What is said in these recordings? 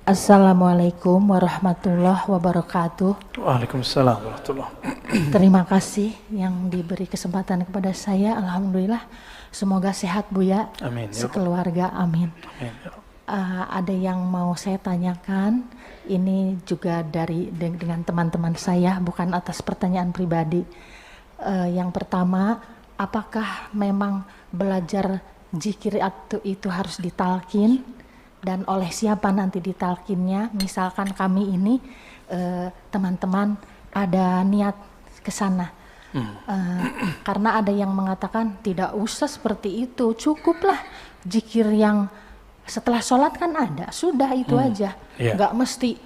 Assalamualaikum warahmatullahi wabarakatuh. Waalaikumsalam warahmatullahi. Terima kasih yang diberi kesempatan kepada saya. Alhamdulillah, semoga sehat Buya, Amin. sekeluarga, amin. Amin. Ada yang mau saya tanyakan, ini juga dengan teman-teman saya, bukan atas pertanyaan pribadi. Yang pertama, apakah memang belajar zikir itu harus ditalkin? Dan oleh siapa nanti ditalkinnya? Misalkan kami ini teman-teman ada niat ke sana. Karena ada yang mengatakan tidak usah seperti itu, cukuplah zikir yang setelah sholat kan ada, sudah itu aja. Nggak mesti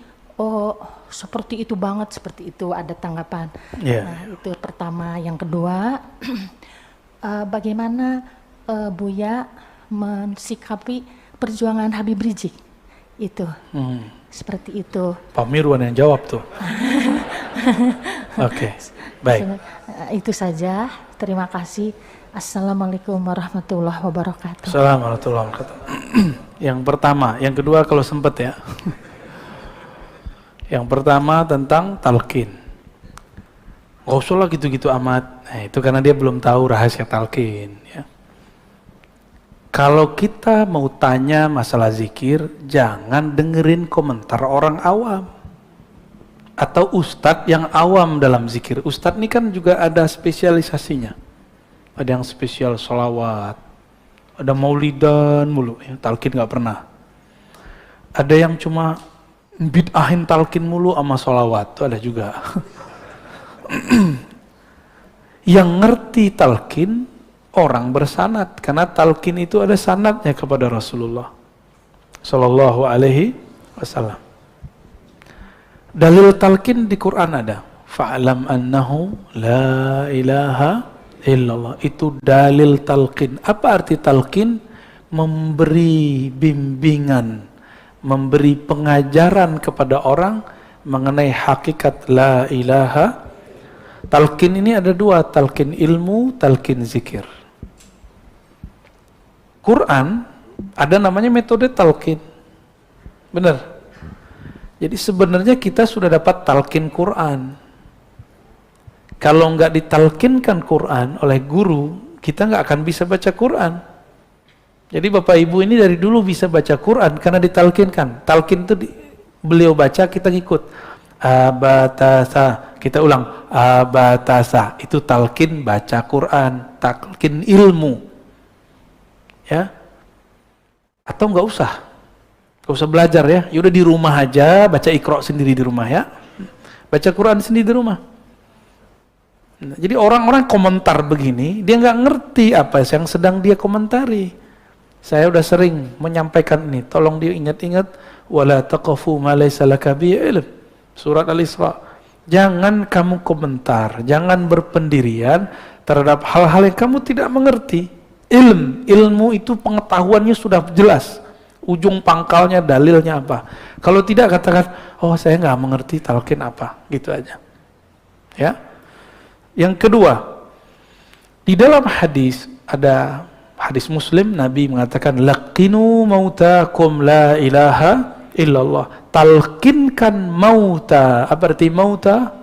seperti itu banget, seperti itu, ada tanggapan. Nah, itu pertama. Yang kedua, bagaimana Buya mensikapi perjuangan Habib Rizik itu, seperti itu. Pak Mirwan yang jawab tuh. Oke, baik. Itu saja. Terima kasih. Assalamualaikum warahmatullahi wabarakatuh. Assalamualaikum warahmatullahi wabarakatuh. Yang pertama, yang kedua kalau sempat ya. Yang pertama tentang talqin. Gak usah lah gitu-gitu amat. Nah, itu karena dia belum tahu rahasia talqin. Ya. Kalau kita mau tanya masalah zikir, jangan dengerin komentar orang awam atau ustadz yang awam dalam zikir. Ustadz ini kan juga ada spesialisasinya. Ada yang spesial sholawat, ada maulidan mulu, ya, talqin nggak pernah. Ada yang cuma bid'ahin talqin mulu sama sholawat, itu ada juga. Yang ngerti talqin orang bersanad, karena talqin itu ada sanadnya kepada Rasulullah Sallallahu Alaihi Wasallam. Dalil talqin di Quran ada. Fa'lam annahu la ilaha illallah. Itu dalil talqin. Apa arti talqin? Memberi bimbingan, memberi pengajaran kepada orang mengenai hakikat la ilaha. Talqin ini ada dua, talqin ilmu, talqin zikir. Quran ada namanya metode talqin, benar. Jadi sebenarnya kita sudah dapat talqin Quran. Kalau nggak ditalkinkan Quran oleh guru, kita nggak akan bisa baca Quran. Jadi Bapak Ibu ini dari dulu bisa baca Quran karena ditalkinkan. Talqin itu beliau baca, kita ngikut. Abatasa, kita ulang. Abatasa, itu talqin baca Quran, talqin ilmu. Ya, atau nggak usah belajar ya, yaudah di rumah aja baca Iqra sendiri di rumah ya, baca Quran sendiri di rumah. Nah, jadi orang-orang komentar begini, dia nggak ngerti apa yang sedang dia komentari. Saya udah sering menyampaikan ini, tolong diingat-ingat. Wala taqafu ma laysa laka bihi ilm, surat Al-Isra. Jangan kamu komentar, jangan berpendirian terhadap hal-hal yang kamu tidak mengerti. Ilmu itu pengetahuannya sudah jelas, ujung pangkalnya, dalilnya apa. Kalau tidak, katakan, oh saya nggak mengerti talqin apa, gitu aja. Ya. Yang kedua, di dalam hadis, ada hadis Muslim, Nabi mengatakan, laqinu mautakum la ilaha illallah. Talqinkan mauta. Apa arti mauta?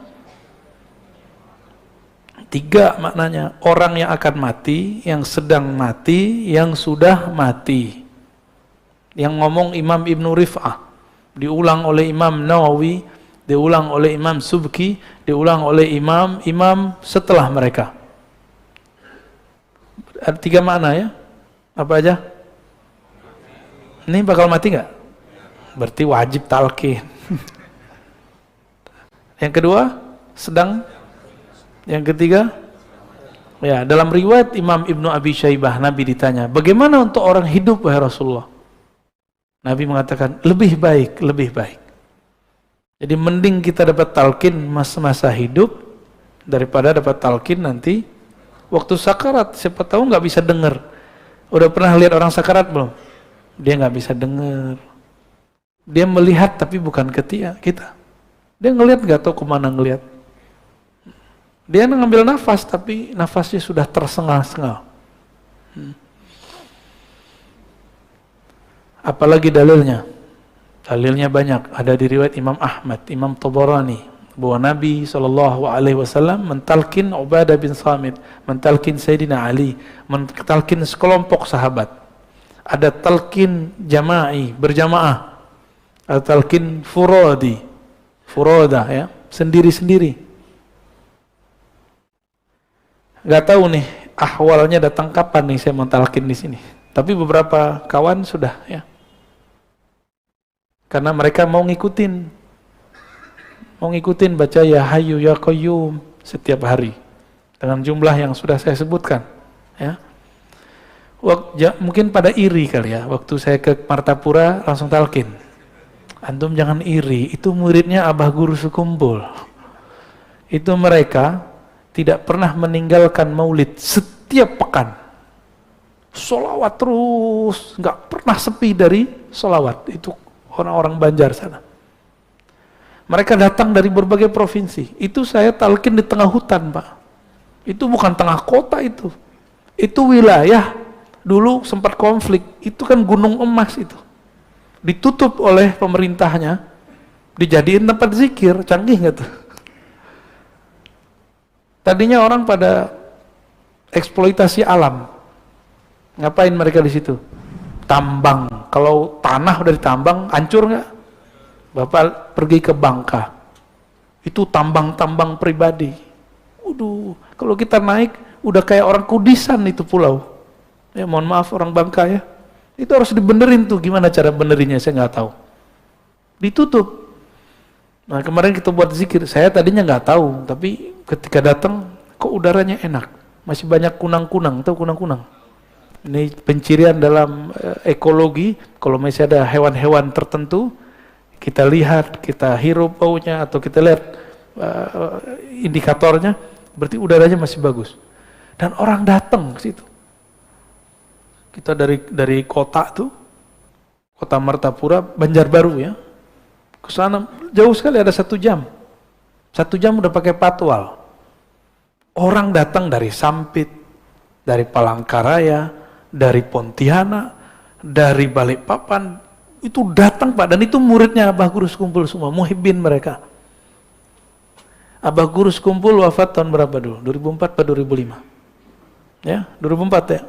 Tiga maknanya, orang yang akan mati, yang sedang mati, yang sudah mati. Yang ngomong Imam Ibnu Rif'ah, diulang oleh Imam Nawawi, diulang oleh Imam Subki, diulang oleh imam setelah mereka. Ada tiga makna ya. Apa aja? Ini bakal mati nggak? Berarti wajib talqin. Yang kedua, sedang. Yang ketiga, ya, dalam riwayat Imam Ibnu Abi Syaibah, Nabi ditanya, bagaimana untuk orang hidup wahai Rasulullah? Nabi mengatakan, lebih baik. Jadi mending kita dapat talqin masa-masa hidup daripada dapat talqin nanti waktu sakarat. Siapa tahu nggak bisa dengar. Udah pernah lihat orang sakarat belum? Dia nggak bisa dengar. Dia melihat tapi bukan kita. Dia ngelihat nggak tahu kemana ngelihat. Dia ngambil nafas tapi nafasnya sudah tersengal-sengal. Apalagi dalilnya? Dalilnya banyak, ada di riwayat Imam Ahmad, Imam Tabarani, bahwa Nabi SAW mentalkin Ubadah bin Samit, mentalkin Sayyidina Ali, mentalkin sekelompok sahabat. Ada talqin jama'i, berjamaah. Ada talqin furoda ya, sendiri-sendiri. Gak tahu nih ahwalnya datang kapan nih saya mentalkin di sini. Tapi beberapa kawan sudah ya. Karena mereka mau ngikutin baca ya Hayyu ya Qayyum setiap hari dengan jumlah yang sudah saya sebutkan ya. Mungkin pada iri kali ya, waktu saya ke Martapura langsung talqin. Antum jangan iri, itu muridnya Abah Guru Sekumpul. Itu mereka tidak pernah meninggalkan maulid setiap pekan. Sholawat terus, nggak pernah sepi dari sholawat. Itu orang-orang Banjar sana. Mereka datang dari berbagai provinsi. Itu saya talqin di tengah hutan, Pak. Itu bukan tengah kota itu. Itu wilayah dulu sempat konflik. Itu kan gunung emas itu. Ditutup oleh pemerintahnya, dijadiin tempat zikir. Canggih nggak tuh? Tadinya orang pada eksploitasi alam. Ngapain mereka di situ? Tambang. Kalau tanah udah ditambang, hancur nggak? Bapak pergi ke Bangka, itu tambang-tambang pribadi. Waduh, kalau kita naik, udah kayak orang Kudisan itu pulau. Ya mohon maaf orang Bangka ya. Itu harus dibenerin tuh, gimana cara benerinnya saya nggak tahu. Ditutup. Nah kemarin kita buat zikir, saya tadinya nggak tahu, tapi ketika datang, kok udaranya enak. Masih banyak kunang-kunang, tahu kunang-kunang? Ini pencirian dalam ekologi, kalau masih ada hewan-hewan tertentu, kita lihat, kita hirup baunya atau kita lihat indikatornya, berarti udaranya masih bagus. Dan orang datang ke situ. Kita dari kota tuh, kota Martapura, Banjarbaru ya, ke sana jauh sekali ada 1 jam. 1 jam udah pakai patwal. Orang datang dari Sampit, dari Palangkaraya, dari Pontianak, dari Balikpapan. Itu datang Pak, dan itu muridnya Abah Guru Sekumpul semua, muhibbin mereka. Abah Guru Sekumpul wafat tahun berapa dulu? 2004 atau 2005? Ya, 2004 ya.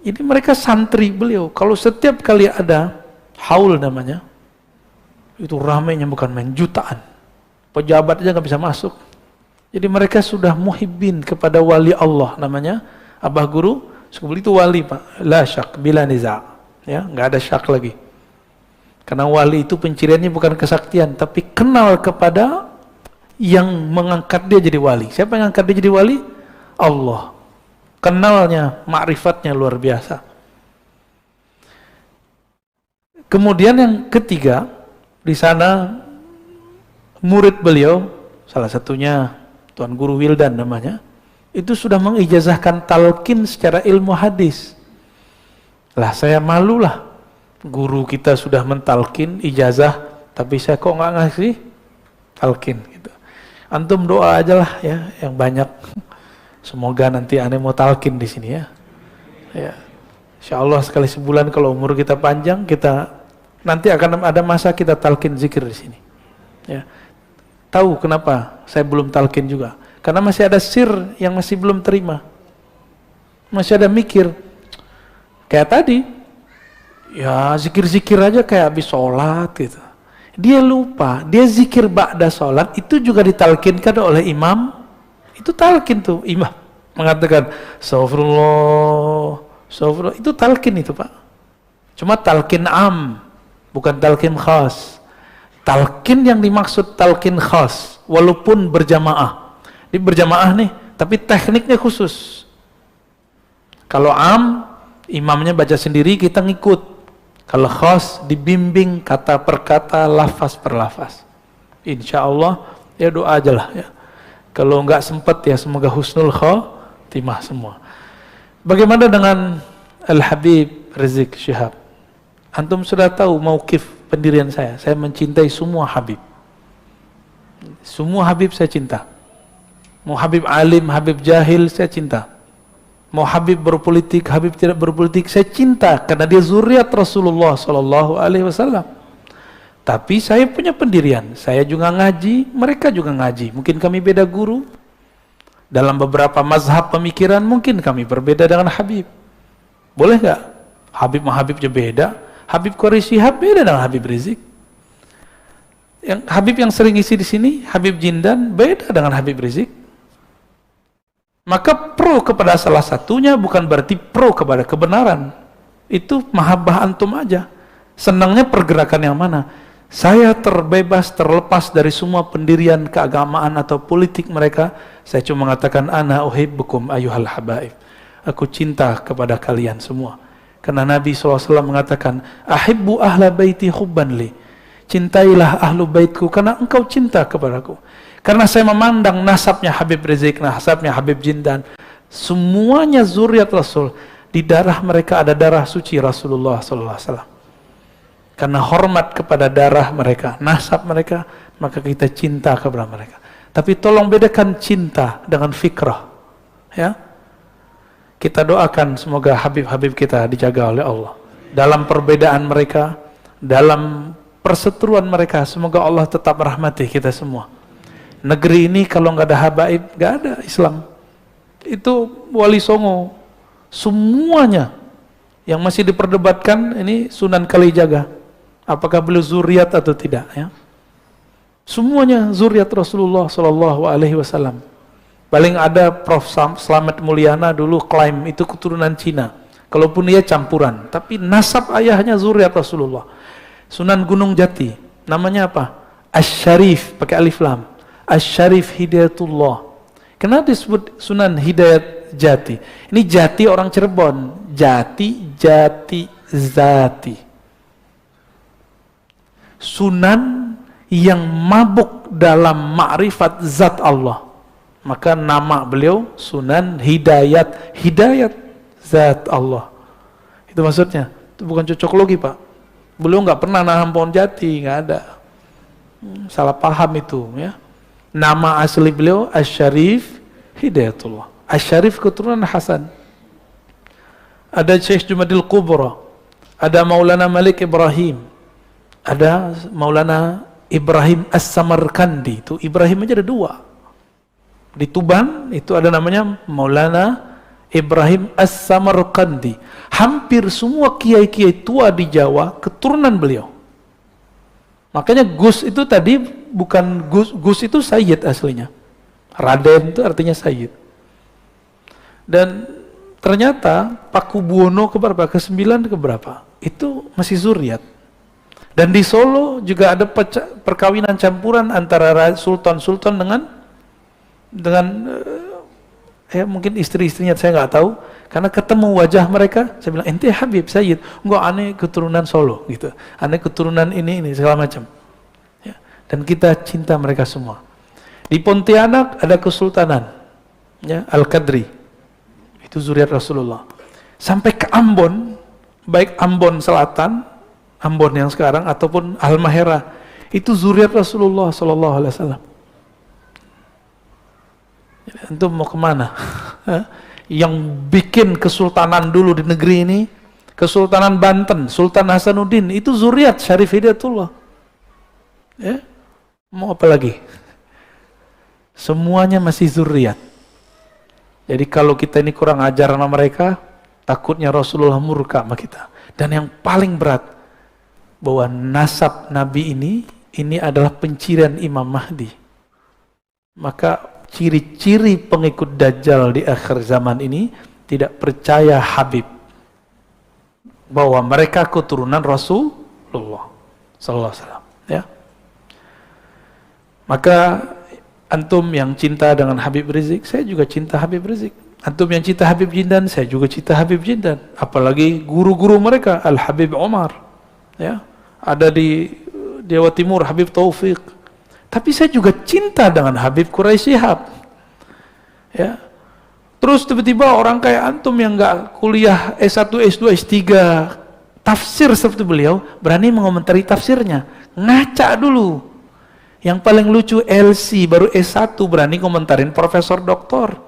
Ini mereka santri beliau. Kalau setiap kali ada haul namanya, itu ramainya bukan main, jutaan. Pejabat aja nggak bisa masuk. Jadi mereka sudah muhibbin kepada wali Allah namanya. Abah Guru Sekumpul itu wali Pak, la syak bila niza'. Ya, nggak ada syak lagi. Karena wali itu penciriannya bukan kesaktian, tapi kenal kepada yang mengangkat dia jadi wali. Siapa yang angkat dia jadi wali? Allah. Kenalnya, ma'rifatnya luar biasa. Kemudian yang ketiga, di sana murid beliau, salah satunya Tuan Guru Wildan namanya, itu sudah mengijazahkan talqin secara ilmu hadis. Lah saya malulah, guru kita sudah mentalkin ijazah, tapi saya kok nggak ngasih talqin gitu. Antum doa aja lah ya, yang banyak. Semoga nanti aneh mau talqin di sini ya. Ya, insya Allah sekali sebulan kalau umur kita panjang, kita nanti akan ada masa kita talqin zikir di sini. Ya, tahu kenapa saya belum talqin juga? Karena masih ada sir yang masih belum terima, masih ada mikir. Kayak tadi, ya zikir-zikir aja kayak habis sholat gitu. Dia lupa, dia zikir ba'da sholat, itu juga ditalkinkan oleh imam. Itu talkin tuh, imam mengatakan, astagfirullah, astagfirullah. Itu talkin itu Pak. Cuma talkin am, bukan talkin khas. Talkin yang dimaksud talkin khas, walaupun berjamaah. Ini berjamaah nih, tapi tekniknya khusus. Kalau am, imamnya baca sendiri, kita ngikut. Kalau khas, dibimbing kata per kata, lafaz per lafaz. Insya Allah, ya doa aja lah ya. Kalau nggak sempat ya, semoga husnul khotimah semua. Bagaimana dengan Al-Habib Rizik Syihab? Antum sudah tahu mauqif pendirian saya mencintai semua Habib. Semua Habib saya cinta. Mau Habib alim, Habib jahil, saya cinta. Mau Habib berpolitik, Habib tidak berpolitik, saya cinta karena dia zuriat Rasulullah Sallallahu Alaihi Wasallam. Tapi saya punya pendirian, saya juga ngaji, mereka juga ngaji. Mungkin kami beda guru. Dalam beberapa mazhab pemikiran mungkin kami berbeda dengan Habib. Boleh nggak? Habib sama Habibnya beda. Habib Quraisy Shihab beda dengan Habib Rizik. Yang Habib yang sering isi di sini, Habib Jindan beda dengan Habib Rizik. Maka pro kepada salah satunya bukan berarti pro kepada kebenaran. Itu mahabbah antum aja. Senangnya pergerakan yang mana? Saya terbebas, terlepas dari semua pendirian keagamaan atau politik mereka. Saya cuma mengatakan ana uhibbukum ayyuhal habaib. Aku cinta kepada kalian semua. Karena Nabi SAW mengatakan, ahibbu ahla baiti hubban li. Cintailah ahlu baitku karena engkau cinta kepadaku. Karena saya memandang nasabnya Habib Rizik, nasabnya Habib Jindan, semuanya zuriat Rasul. Di darah mereka ada darah suci Rasulullah SAW. Karena hormat kepada darah mereka, nasab mereka, maka kita cinta kepada mereka. Tapi tolong bedakan cinta dengan fikrah. Ya, kita doakan semoga Habib-Habib kita dijaga oleh Allah. Dalam perbedaan mereka, dalam perseteruan mereka, semoga Allah tetap rahmati kita semua. Negeri ini kalau nggak ada habaib, nggak ada Islam. Itu Wali Songo, semuanya yang masih diperdebatkan ini Sunan Kalijaga. Apakah beliau zuriat atau tidak? Ya, semuanya zuriat Rasulullah Sallallahu Alaihi Wasallam. Paling ada Prof. Slamet Mulyana dulu klaim itu keturunan Cina. Kalaupun dia campuran, tapi nasab ayahnya zuriat Rasulullah. Sunan Gunung Jati, namanya apa? Asy-Syarif, pakai alif lam. Asy-Syarif Hidayatullah. Kenapa disebut Sunan Hidayat Jati? Ini Jati orang Cirebon. Jati, Jati, Zati. Sunan yang mabuk dalam ma'rifat zat Allah. Maka nama beliau Sunan Hidayat. Hidayat zat Allah. Itu maksudnya. Itu bukan cocok logi, Pak. Beliau nggak pernah nanam pohon jati, nggak ada. Salah paham itu, ya. Nama asli beliau Asy-Syarif Hidayatullah. Asy-Syarif keturunan Hasan. Ada Syekh Jumadil Kubra, ada Maulana Malik Ibrahim, ada Maulana Ibrahim As-Samarkandi. Itu Ibrahim aja ada dua. Di Tuban itu ada namanya Maulana Ibrahim As-Samarkandi. Hampir semua kiai-kiai tua di Jawa keturunan beliau. Makanya Gus itu tadi bukan Gus, Gus itu Sayyid aslinya. Raden itu artinya Sayyid. Dan ternyata Pakubuwono keberapa? Ke-9 keberapa? Itu masih zuriat. Dan di Solo juga ada perkawinan campuran antara sultan-sultan dengan ya mungkin istri-istrinya saya nggak tahu, karena ketemu wajah mereka, saya bilang ente Habib Sayyid, enggak, aneh keturunan Solo gitu, aneh keturunan ini segala macam. Ya. Dan kita cinta mereka semua. Di Pontianak ada kesultanan, ya, Al-Qadri, itu zuriat Rasulullah. Sampai ke Ambon, baik Ambon Selatan, Ambon yang sekarang ataupun Halmahera, itu zuriat Rasulullah Sallallahu Alaihi Wasallam. Itu mau kemana? Yang bikin kesultanan dulu di negeri ini, Kesultanan Banten, Sultan Hasanuddin, itu zuriat Syarif Hidayatullah. Ya, mau apa lagi? Semuanya masih zuriat. Jadi kalau kita ini kurang ajar sama mereka, takutnya Rasulullah murka sama kita. Dan yang paling berat, bahwa nasab Nabi ini adalah pencirian Imam Mahdi. Maka ciri-ciri pengikut Dajjal di akhir zaman ini tidak percaya Habib, bahwa mereka keturunan Rasulullah Sallallahu Alaihi Wasallam. Ya. Maka antum yang cinta dengan Habib Rizik, saya juga cinta Habib Rizik. Antum yang cinta Habib Jindan, saya juga cinta Habib Jindan. Apalagi guru-guru mereka, Al Habib Omar, ya, ada di Jawa Timur Habib Taufik. Tapi saya juga cinta dengan Habib Quraisy Shihab. Ya. Terus tiba-tiba orang kayak antum yang nggak kuliah S1, S2, S3 tafsir seperti beliau, berani mengomentari tafsirnya. Ngaca dulu. Yang paling lucu LC baru S1 berani komentarin profesor doktor.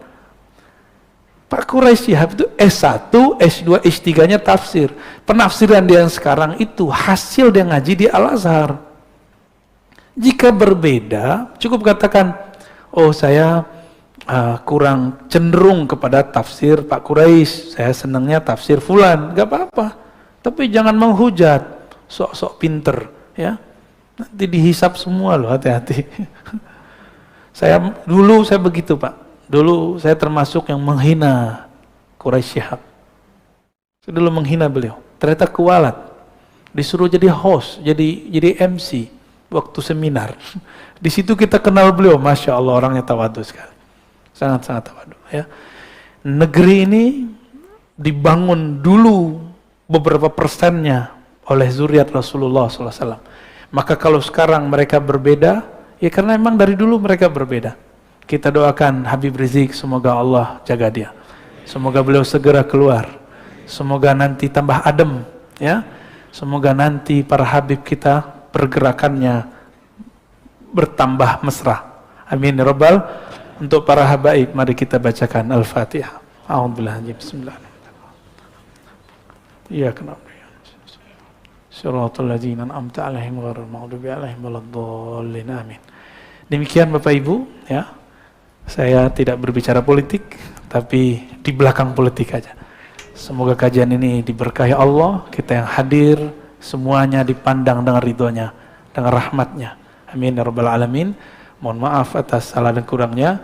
Pak Quraisy Shihab itu S1, S2, S3-nya tafsir. Penafsiran dia yang sekarang itu hasil dia ngaji di Al-Azhar. Jika berbeda, cukup katakan, oh saya kurang cenderung kepada tafsir Pak Quraisy, saya senangnya tafsir fulan, gak apa-apa. Tapi jangan menghujat, sok-sok pinter, ya. Nanti dihisap semua loh, hati-hati. Dulu saya begitu Pak. Dulu saya termasuk yang menghina Quraisy Shihab. Saya dulu menghina beliau. Ternyata kualat. Disuruh jadi host, jadi MC waktu seminar. Di situ kita kenal beliau, Masya Allah, orangnya tawadu sekali. Sangat-sangat tawadu. Ya. Negeri ini dibangun dulu beberapa persennya oleh zuriat Rasulullah SAW. Maka kalau sekarang mereka berbeda, ya karena memang dari dulu mereka berbeda. Kita doakan Habib Rizik, semoga Allah jaga dia. Semoga beliau segera keluar. Semoga nanti tambah adem, ya. Semoga nanti para Habib kita pergerakannya bertambah mesra. Amin ya Rabbal. Untuk para habaib, mari kita bacakan Al-Fatihah. A'udzubillahi bismillahirrahmanirrahim. Iyyaka na'budu wa iyyaka nasta'in. Shiratal ladzina an'amta 'alaihim ghairil maghdubi 'alaihim waladdallin. Amin. Demikian Bapak Ibu, ya. Saya tidak berbicara politik, tapi di belakang politik aja. Semoga kajian ini diberkahi Allah, kita yang hadir semuanya dipandang dengan ridhonya, dengan rahmatnya. Amin ya rabbal alamin. Mohon maaf atas salah dan kurangnya.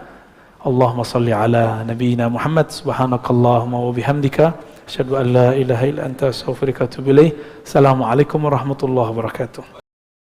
Allahumma salli ala nabiyyina Muhammad. Subhanakallahumma wa bihamdika asyhadu an la ilaha illa anta astaghfiruka wa atubu ilaik. Assalamualaikum warahmatullahi wabarakatuh.